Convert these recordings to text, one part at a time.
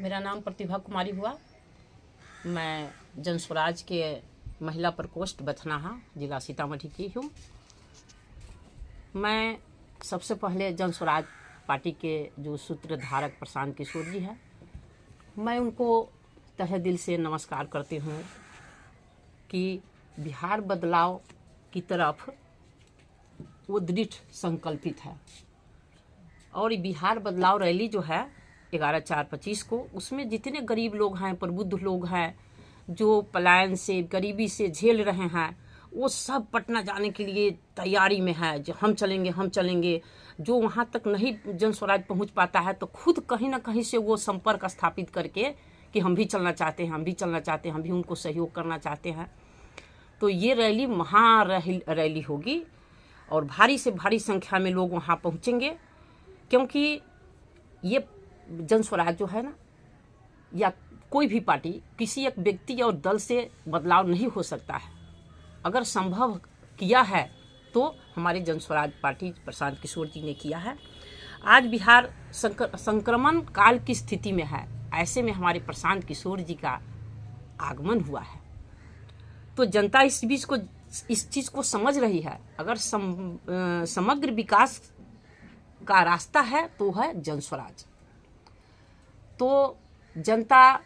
मेरा नाम प्रतिभा कुमारी हुआ। मैं जनस्वराज के महिला प्रकोष्ठ बथनाहा जिला सीतामढ़ी की हूँ। मैं सबसे पहले जनस्वराज पार्टी के जो सूत्रधारक प्रशांत किशोर जी हैं, मैं उनको तहे दिल से नमस्कार करती हूँ कि बिहार बदलाव की तरफ वो दृढ़ संकल्पित है। और बिहार बदलाव रैली जो है 11/4/25 को, उसमें जितने गरीब लोग हैं, प्रबुद्ध लोग हैं, जो पलायन से गरीबी से झेल रहे हैं, वो सब पटना जाने के लिए तैयारी में है। जो हम चलेंगे। जो वहाँ तक नहीं जनस्वराज पहुँच पाता है तो खुद कहीं ना कहीं से वो संपर्क स्थापित करके कि हम भी चलना चाहते हैं, हम भी उनको सहयोग करना चाहते हैं। तो ये रैली रैली होगी और भारी से भारी संख्या में लोग वहाँ पहुँचेंगे, क्योंकि ये जनस्वराज जो है ना, या कोई भी पार्टी किसी एक व्यक्ति और दल से बदलाव नहीं हो सकता है। अगर संभव किया है तो हमारे जनस्वराज पार्टी प्रशांत किशोर जी ने किया है। आज बिहार संक्रमण काल की स्थिति में है, ऐसे में हमारे प्रशांत किशोर जी का आगमन हुआ है। तो जनता इस चीज़ को समझ रही है। अगर समग्र विकास का रास्ता है तो है जनस्वराज। तो जनता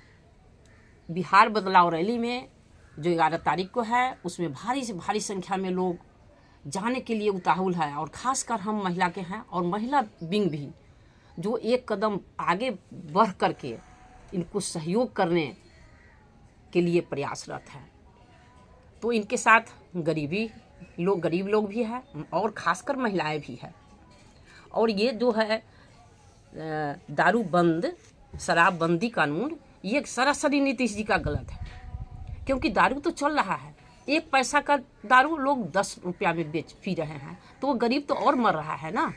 बिहार बदलाव रैली में जो 11 तारीख को है, उसमें भारी से भारी संख्या में लोग जाने के लिए उताहुल है। और ख़ासकर हम महिला के हैं और महिला विंग भी, जो एक कदम आगे बढ़ करके इनको सहयोग करने के लिए प्रयासरत है। तो इनके साथ गरीब लोग भी हैं और ख़ासकर महिलाएं भी हैं। और ये जो है दारू बंद, शराबबंदी कानून, ये सरासरी नीतीश जी का गलत है। क्योंकि दारू तो चल रहा है, 1 पैसा का दारू लोग 10 रुपया में पी रहे हैं, तो वो गरीब तो और मर रहा है ना।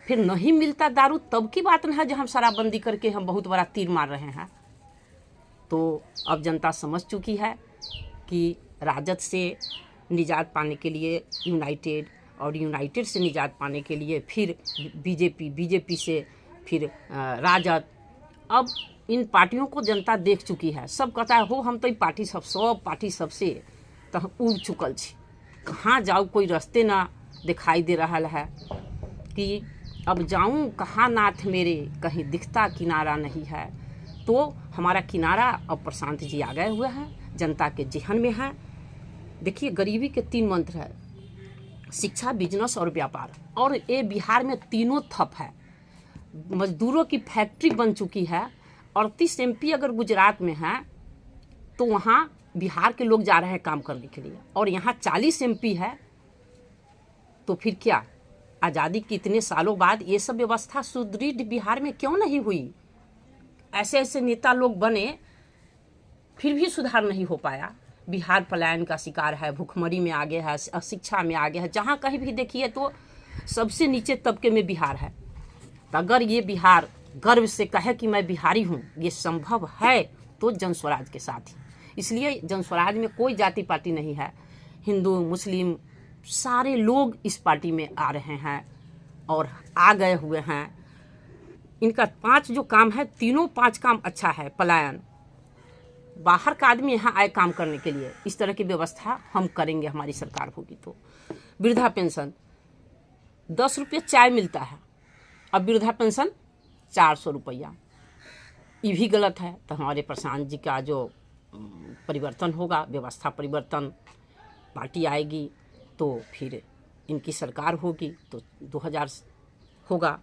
फिर नहीं मिलता दारू तब की बात न है जब हम शराबबंदी करके हम बहुत बड़ा तीर मार रहे हैं। तो अब जनता समझ चुकी है कि राजद से निजात पाने के लिए यूनाइटेड, और यूनाइटेड से निजात पाने के लिए फिर बीजेपी से फिर राजद। अब इन पार्टियों को जनता देख चुकी है। सब कहता है हो हम तो पार्टी सब पार्टी सबसे तो उब चुकल छी, कहाँ जाऊँ कोई रास्ते ना दिखाई दे रहा है कि अब जाऊँ कहाँ नाथ मेरे, कहीं दिखता किनारा नहीं है। तो हमारा किनारा अब प्रशांत जी आ गए हुए हैं, जनता के जेहन में है। देखिए, गरीबी के 3 मंत्र है: शिक्षा, बिजनेस और व्यापार। और ये बिहार में तीनों ठप है। मजदूरों की फैक्ट्री बन चुकी है। 38 MP अगर गुजरात में है तो वहाँ बिहार के लोग जा रहे हैं काम करने के लिए, और यहाँ 40 MP है। तो फिर क्या आज़ादी के इतने सालों बाद ये सब व्यवस्था सुदृढ़ बिहार में क्यों नहीं हुई? ऐसे नेता लोग बने, फिर भी सुधार नहीं हो पाया। बिहार पलायन का शिकार है, भूखमरी में आगे है, अशिक्षा में आगे है। जहाँ कहीं भी देखिए तो सबसे नीचे तबके में बिहार है। तो अगर ये बिहार गर्व से कहे कि मैं बिहारी हूँ, ये संभव है तो जनस्वराज के साथ ही। इसलिए जनस्वराज में कोई जाति पार्टी नहीं है, हिंदू मुस्लिम सारे लोग इस पार्टी में आ रहे हैं और आ गए हुए हैं। इनका 5 जो काम है, तीनों 5 काम अच्छा है। पलायन, बाहर का आदमी यहाँ आए काम करने के लिए, इस तरह की व्यवस्था हम करेंगे, हमारी सरकार होगी तो। वृद्धा पेंशन 10 रुपये चाय मिलता है, अब वृद्धा पेंशन 400 रुपया, ये भी गलत है। तो हमारे प्रशांत जी का जो परिवर्तन होगा, व्यवस्था परिवर्तन, पार्टी आएगी तो फिर इनकी सरकार होगी तो 2000 होगा।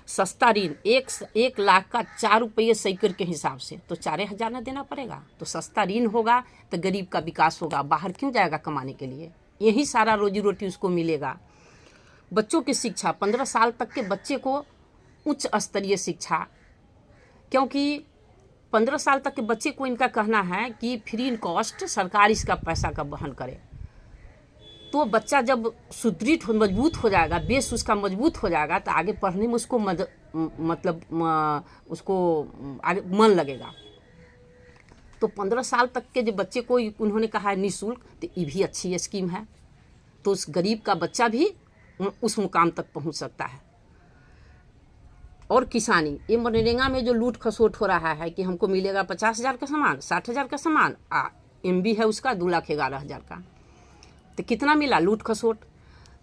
सस्ता ऋण 1 लाख का 4 रुपये सैकड़ के हिसाब से, तो 4000 ना देना पड़ेगा। तो सस्ता ऋण होगा तो गरीब का विकास होगा। बाहर क्यों जाएगा कमाने के लिए? यही सारा रोजी रोटी उसको मिलेगा। बच्चों की शिक्षा, 15 साल तक के बच्चे को उच्च स्तरीय शिक्षा, क्योंकि 15 साल तक के बच्चे को इनका कहना है कि फ्री इन कॉस्ट सरकार इसका पैसा का वहन करे। तो बच्चा जब सुदृढ़ मजबूत हो जाएगा, बेस उसका मजबूत हो जाएगा, तो आगे पढ़ने में उसको उसको आगे मन लगेगा। तो 15 साल तक के जो बच्चे को उन्होंने कहा है निःशुल्क, तो ये भी अच्छी स्कीम है। तो उस गरीब का बच्चा भी उस मुकाम तक पहुंच सकता है। और किसानी, ये मनरेगा में जो लूट खसोट हो रहा है कि हमको मिलेगा 50,000 का सामान, 60,000 का सामान, MB है उसका 2,11,000 का, तो कितना मिला लूट खसोट।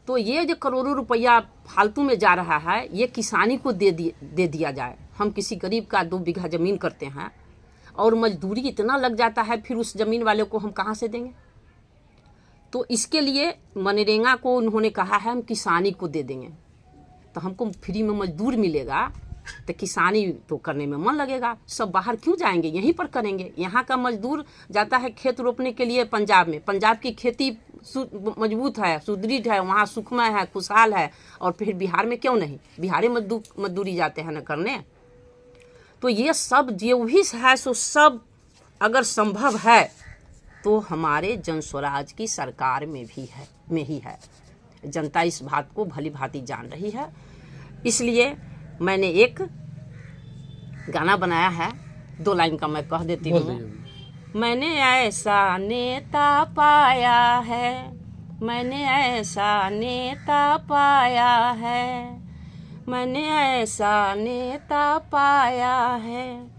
तो ये जो करोड़ों रुपया फालतू में जा रहा है, ये किसानी को दे दिया जाए। हम किसी गरीब का 2 बीघा ज़मीन करते हैं और मजदूरी इतना लग जाता है, फिर उस ज़मीन वाले को हम कहाँ से देंगे। तो इसके लिए मनरेगा को उन्होंने कहा है हम किसानी को दे देंगे, तो हमको फ्री में मजदूर मिलेगा, तो किसानी तो करने में मन लगेगा। सब बाहर क्यों जाएंगे, यहीं पर करेंगे। यहाँ का मजदूर जाता है खेत रोपने के लिए पंजाब में, पंजाब की खेती मजबूत है, सुदृढ़ है, वहाँ सुखमय है, खुशहाल है, और फिर बिहार में क्यों नहीं, बिहारी मजदूरी जाते हैं न करने। तो ये सब जो भी है सो सब अगर संभव है तो हमारे जन स्वराज की सरकार में ही है। जनता इस बात को भली भांति जान रही है। इसलिए मैंने एक गाना बनाया है, 2 लाइन का मैं कह देती हूँ। मैंने ऐसा नेता पाया है, मैंने ऐसा नेता पाया है, मैंने ऐसा नेता पाया है,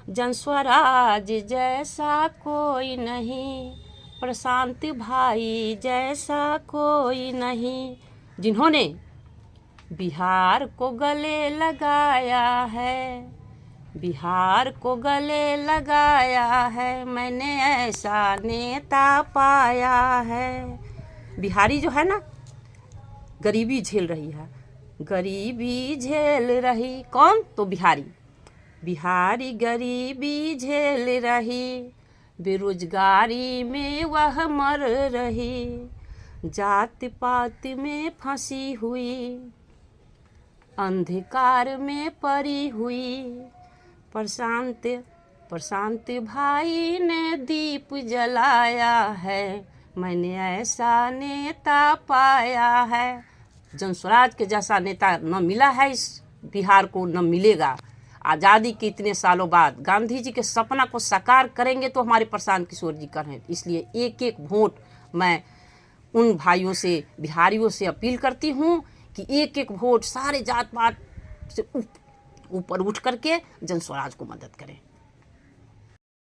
जन स्वराज जैसा कोई नहीं, प्रशांत भाई जैसा कोई नहीं, जिन्होंने बिहार को गले लगाया है, बिहार को गले लगाया है, मैंने ऐसा नेता पाया है। बिहारी जो है ना, गरीबी झेल रही है, गरीबी झेल रही, कौन, तो बिहारी, बिहारी गरीबी झेल रही, बेरोजगारी में वह मर रही, जात पात में फंसी हुई, अंधकार में पड़ी हुई, प्रशांत भाई ने दीप जलाया है, मैंने ऐसा नेता पाया है। जन स्वराज के जैसा नेता न मिला है इस बिहार को, न मिलेगा। आज़ादी के इतने सालों बाद गांधी जी के सपना को साकार करेंगे तो हमारे प्रशांत किशोर जी करें। इसलिए एक एक वोट मैं उन भाइयों से, बिहारियों से अपील करती हूँ कि एक एक वोट सारे जात पात से ऊपर उठ करके जन स्वराज को मदद करें।